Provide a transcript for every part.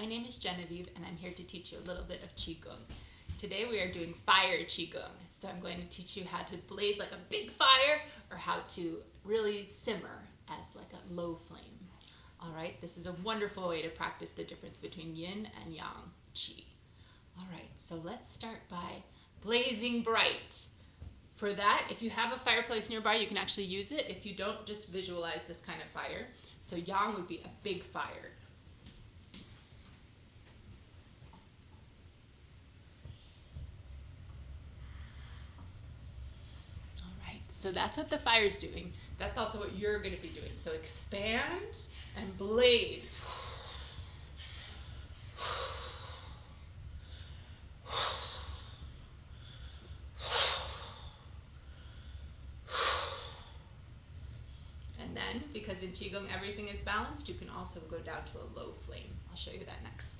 my name is Genevieve and I'm here to teach you a little bit of Qigong. Today we are doing fire Qigong. So I'm going to teach you how to blaze like a big fire or how to really simmer as like a low flame. All right, this is a wonderful way to practice the difference between yin and yang Qi. All right, so let's start by blazing bright. For that, if you have a fireplace nearby, you can actually use it. If you don't, just visualize this kind of fire. So yang would be a big fire. All right, so that's what the fire's doing. That's also what you're going to be doing. So expand and blaze. And then, because in Qigong everything is balanced, you can also go down to a low flame. I'll show you that next.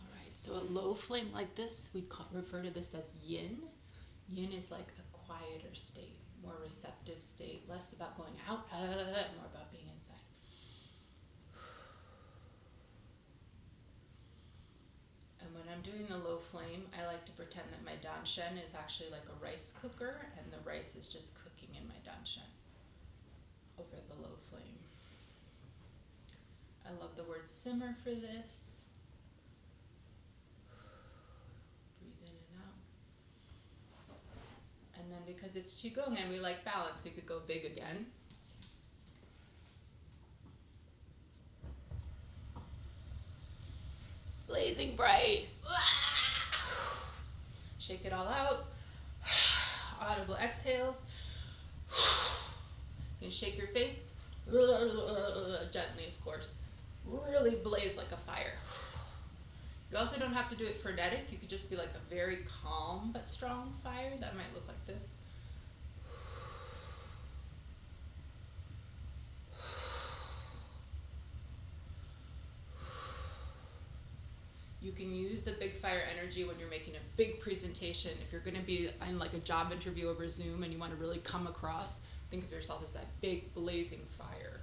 Alright, so a low flame like this, we refer to this as yin. Yin is like a quieter state, more receptive state, less about going out, more about being inside. And when I'm doing the low flame, I like to pretend that my danshen is actually like a rice cooker and the rice is just cooking in my danshen over the low flame. I love the word simmer for this. Breathe in and out. And then because it's Qigong and we like balance, we could go big again. Blazing bright. Shake it all out. Audible exhales. You can shake your face. Gently, of course. Really blaze like a fire. You also don't have to do it frenetic. You could just be like a very calm but strong fire. That might look like this. You can use the big fire energy when you're making a big presentation. If you're going to be in like a job interview over Zoom and you want to really come across, think of yourself as that big blazing fire.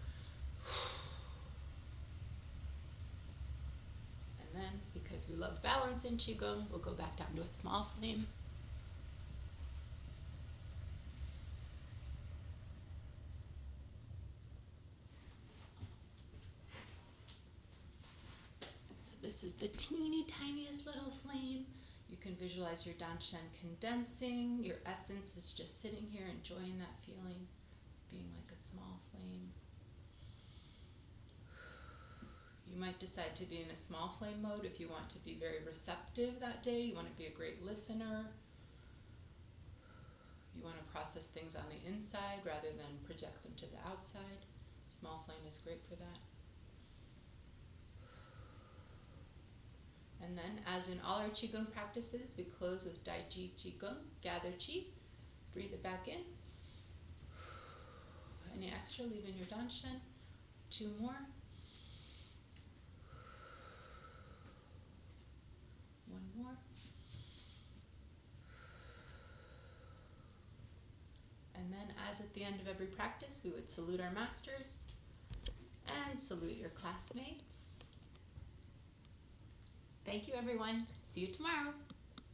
And then, because we love balance in Qigong, we'll go back down to a small flame. This is the teeny tiniest little flame. You can visualize your danshen condensing. Your essence is just sitting here enjoying that feeling of being like a small flame. You might decide to be in a small flame mode if you want to be very receptive that day. You want to be a great listener. You want to process things on the inside rather than project them to the outside. Small flame is great for that. And then, as in all our Qigong practices, we close with Dai Chi Qigong, gather Qi, breathe it back in. Any extra, leave in your danshen. 2 more. 1 more. And then, as at the end of every practice, we would salute our masters and salute your classmates. Thank you, everyone. See you tomorrow.